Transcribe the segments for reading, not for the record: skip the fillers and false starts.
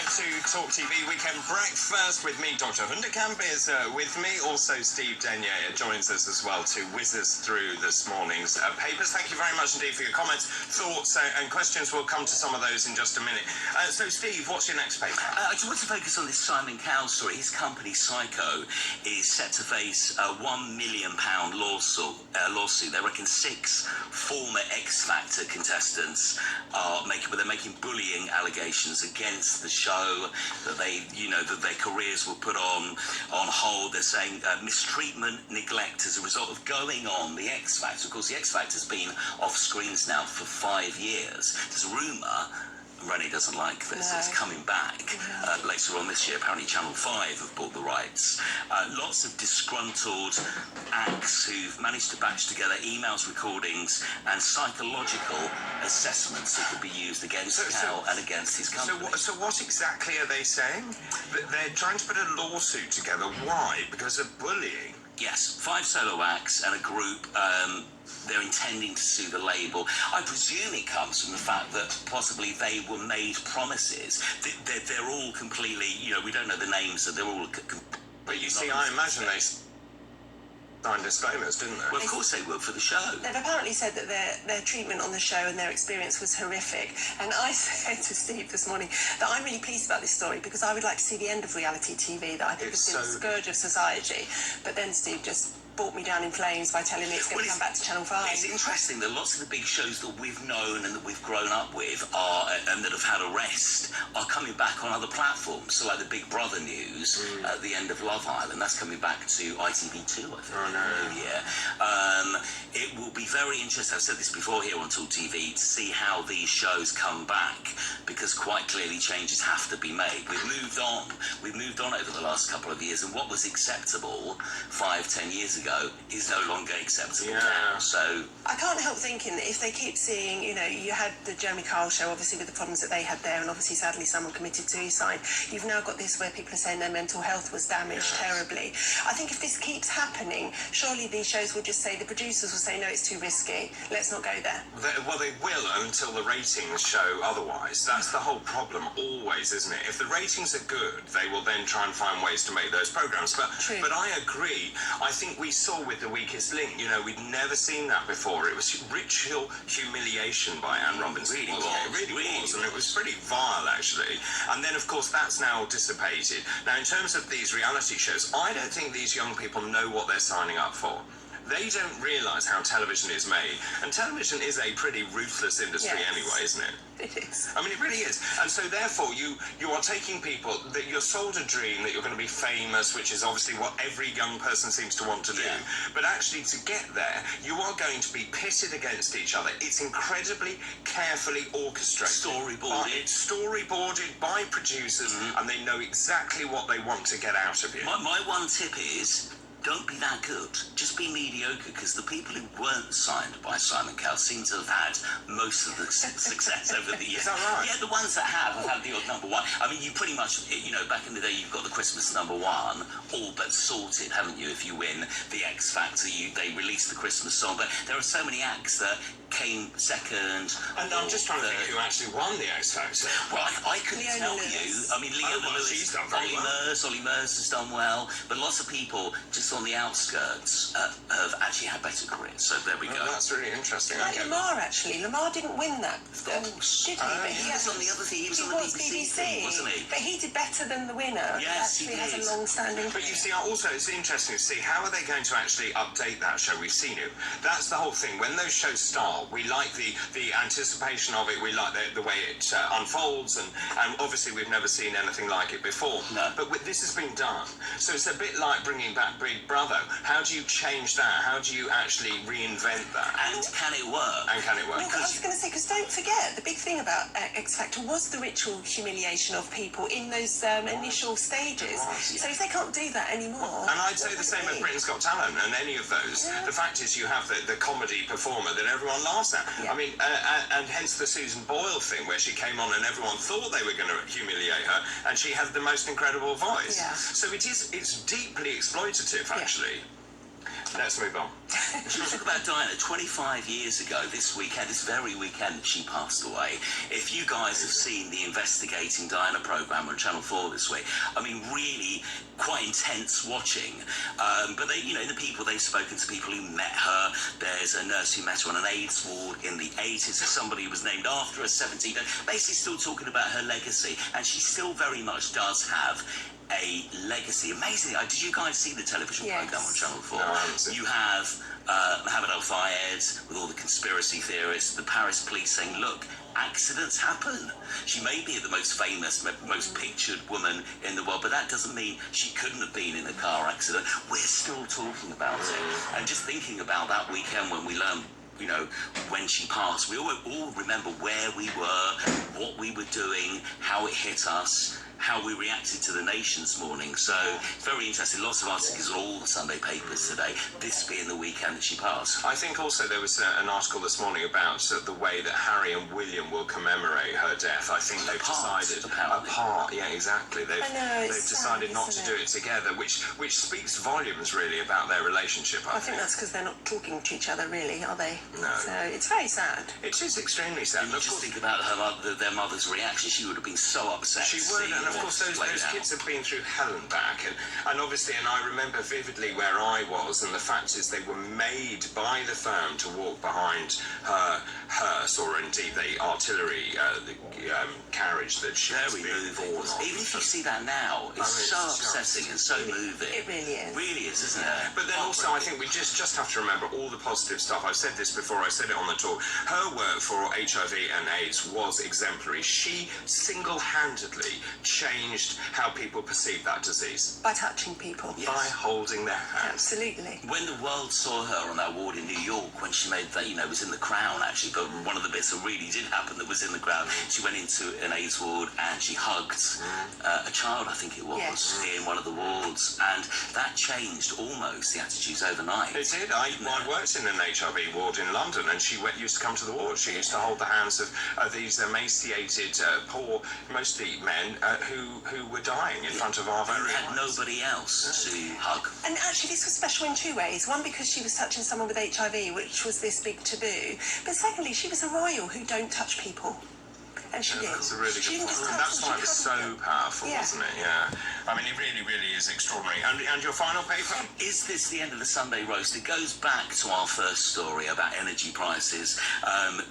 to Talk TV Weekend Breakfast with me. Dr. Hundekamp is with me. Also, Steve Denier joins us as well to whiz us through this morning's papers. Thank you very much indeed for your comments, thoughts and questions. We'll come to some of those in just a minute. So, Steve, what's your next paper? I just want to focus on this Simon Cowell story. His company, Psycho, is set to face a £1 million lawsuit. They reckon 6 former X Factor contestants are making bullying allegations against the show, that that their careers were put on hold. They're saying mistreatment, neglect as a result of going on the X Factor. Of course, the X Factor's been off screens now for 5 years. There's a rumour, Rennie doesn't like this, it's coming back later on this year. Apparently Channel 5 have bought the rights. Lots of disgruntled acts who've managed to batch together emails, recordings and psychological assessments that could be used against Cowell and against his company. So what exactly are they saying? They're trying to put a lawsuit together. Why? Because of bullying? Yes, 5 solo acts and a group. They're intending to sue the label. I presume it comes from the fact that possibly they were made promises. They're all completely, we don't know the names, so they're all... But you see, I imagine they signed disclaimers, didn't they? Well, of course they would, for the show. They've apparently said that their treatment on the show and their experience was horrific. And I said to Steve this morning that I'm really pleased about this story because I would like to see the end of reality TV that I think has been a scourge of society. But then Steve just brought me down in flames by telling me it's going to come back to Channel 5. It's interesting that lots of the big shows that we've known and that we've grown up with and that have had a rest are coming back on other platforms. So like the Big Brother news at the end of Love Island, that's coming back to ITV2, I think. Oh, no. Yeah. It will be very interesting, I've said this before here on TalkTV, to see how these shows come back, because quite clearly changes have to be made. We've moved on over the last couple of years, and what was acceptable 5-10 years ago is no longer acceptable now. So I can't help thinking that if they keep seeing, you had the Jeremy Kyle show, obviously with the problems that they had there, and obviously sadly someone committed suicide. You've now got this where people are saying their mental health was damaged terribly. I think if this keeps happening, surely these shows will just say, the producers will say, no, it's too risky, let's not go there. Well, they will until the ratings show otherwise. That's the whole problem always, isn't it? If the ratings are good, they will then try and find ways to make those programmes. But I agree. I think we saw with The Weakest Link, we'd never seen that before. It was ritual humiliation by Anne Robinson. It really was, and it was pretty vile, actually. And then, of course, that's now dissipated. Now, in terms of these reality shows, I don't think these young people know what they're signing up for. They don't realise how television is made. And television is a pretty ruthless industry anyway, isn't it? It is. I mean, it really is. And so, therefore, you are taking people that you're sold a dream that you're going to be famous, which is obviously what every young person seems to want to do. But actually, to get there, you are going to be pitted against each other. It's incredibly carefully orchestrated. Storyboarded by producers, and they know exactly what they want to get out of you. My one tip is, don't be that good. Just be mediocre, because the people who weren't signed by Simon Cowell seem to have had most of the success over the years. Is that right? Yeah, the ones that have had the odd #1. I mean, you pretty much, back in the day, you've got the Christmas #1 all but sorted, haven't you? If you win the X Factor, they release the Christmas song. But there are so many acts that came second. And I'm just trying to think who actually won the X Factor. Well, I couldn't tell you. I mean, Leona Lewis, she's done very well. Ollie Murs has done well, but lots of people just on the outskirts have actually had better careers. So there we go. That's really interesting. Like Lamar, actually. Lamar didn't win that. Did he? But he was on the other thing. He was on the BBC thing, wasn't he? But he did better than the winner. Yes, he did. Has a long-standing. But you see, also it's interesting to see how are they going to actually update that show. We've seen it. That's the whole thing. When those shows start, we like the anticipation of it. We like the way it unfolds, and obviously we've never seen anything like it before. No. But this has been done. So it's a bit like bringing back Big Brother. How do you change that? How do you actually reinvent that? And can it work? Well, I was going to say, because don't forget, the big thing about X Factor was the ritual humiliation of people in those initial stages. So if they can't do that anymore... And I'd say the same with Britain's Got Talent and any of those. The fact is you have the comedy performer that everyone laughs at. I mean, and hence the Susan Boyle thing, where she came on and everyone thought they were going to humiliate her, and she had the most incredible voice. So it's deeply exploitative, actually. Let's move on. Let's talk about Diana. 25 years ago, this very weekend, she passed away. If you guys have seen the Investigating Diana programme on Channel 4 this week, I mean, really quite intense watching. But they, the people, they've spoken to people who met her. There's a nurse who met her on an AIDS ward in the 80s. Somebody who was named after her, 17. Basically still talking about her legacy. And she still very much does have a legacy. Amazing. Did you guys see the television programme on Channel 4? No, I haven't seen. You have Mohammed Al-Fayed with all the conspiracy theorists, the Paris police saying, look, accidents happen. She may be the most famous, most pictured woman in the world, but that doesn't mean she couldn't have been in a car accident. We're still talking about it. And just thinking about that weekend when we learned, when she passed, we all remember where we were, what we were doing, how it hit us, how we reacted to the nation this morning. So, very interesting. Lots of articles in all the Sunday papers today, this being the weekend that she passed. I think also there was an article this morning about the way that Harry and William will commemorate her death. I think they've decided apart. Yeah, exactly. They've decided not to do it together, which speaks volumes really about their relationship. I think that's because they're not talking to each other, really, are they? No. So it's very sad. It is extremely sad. And you just think about their mother's reaction. She would have been so upset. She would, and of course those kids have been through hell and back, and obviously, and I remember vividly where I was, and the fact is they were made by the firm to walk behind her hearse, or indeed the artillery carriage that she was being born on. Even if you see that now, it's so upsetting and so moving. It really is. Really is, isn't it? But then also, I think we just have to remember all the positive stuff. I've said this before, I said it on the talk. Her work for HIV and AIDS was exemplary. She single-handedly changed how people perceive that disease. By touching people. Yes. By holding their hands. Absolutely. When the world saw her on that ward in New York, when she made that, it was in The Crown actually, but one of the bits that really did happen that was in The Crown, she went into an AIDS ward and she hugged a child, I think it was, in one of the wards, and that changed almost the attitudes overnight. It did. I worked in an HIV ward in London, and she used to come to the ward. She used to hold the hands of these emaciated, poor, mostly men, who were dying in front of our very eyes. Had nobody else to hug. And actually this was special in two ways. One, because she was touching someone with HIV, which was this big taboo. But secondly, she was a royal who don't touch people. And she did. That's a really good point. That's why it was so powerful, wasn't it? Yeah. I mean, it really, really is extraordinary. And your final paper? Is this the end of the Sunday roast? It goes back to our first story about energy prices.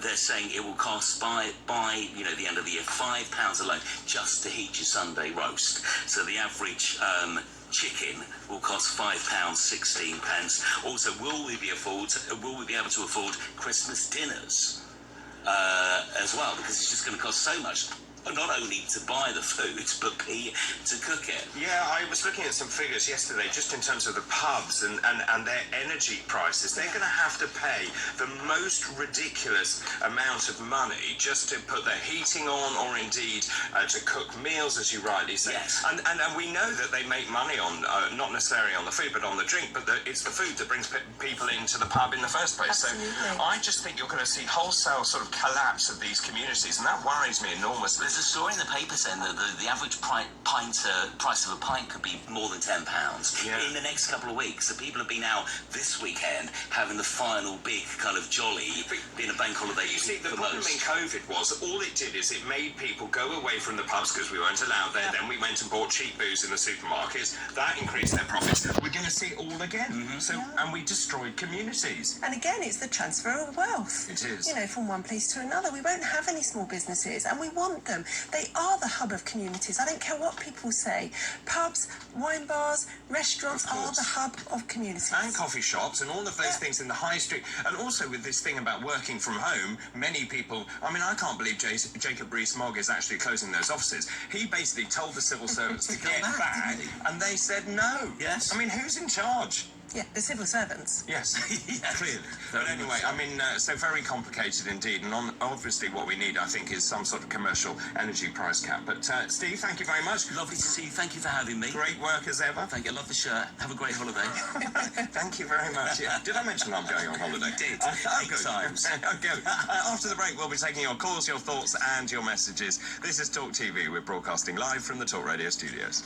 They're saying it will cost by the end of the year £5 alone just to heat your Sunday roast. So the average chicken will cost £5.16. Also, will we be able to afford Christmas dinners as well? Because it's just going to cost so much, not only to buy the food, but to cook it. Yeah, I was looking at some figures yesterday, just in terms of the pubs and their energy prices. They're going to have to pay the most ridiculous amount of money just to put their heating on, or indeed to cook meals, as you rightly say. Yes. And we know that they make money on, not necessarily on the food, but on the drink, but it's the food that brings people into the pub in the first place. Absolutely. So I just think you're going to see wholesale sort of collapse of these communities, and that worries me enormously. There's a story in the paper saying that the average price of a pint could be more than £10 in the next couple of weeks. So people have been out this weekend having the final big kind of jolly, being a bank holiday. You see, the problem in COVID was all it did is it made people go away from the pubs because we weren't allowed there. Then we went and bought cheap booze in the supermarkets. That increased their profits. We're going to see it all again. And we destroyed communities. And again, it's the transfer of wealth. It is. From one place to another. We won't have any small businesses, and we want them. They are the hub of communities. I don't care what people say. Pubs, wine bars, restaurants are the hub of communities. And coffee shops and all of those things in the high street. And also with this thing about working from home, many people, I mean, I can't believe Jacob Rees-Mogg is actually closing those offices. He basically told the civil servants to get back, and they said no. Yes. I mean, who's in charge? Yeah, the civil servants. Yes, clearly. But anyway, I mean, so very complicated indeed. And obviously what we need, I think, is some sort of commercial energy price cap. But Steve, thank you very much. Lovely to see you. Thank you for having me. Great work as ever. Thank you. I love the shirt. Have a great holiday. Thank you very much. Yeah. Did I mention I'm going on holiday? You did. 8 times. Okay. After the break, we'll be taking your calls, your thoughts, and your messages. This is Talk TV. We're broadcasting live from the Talk Radio studios.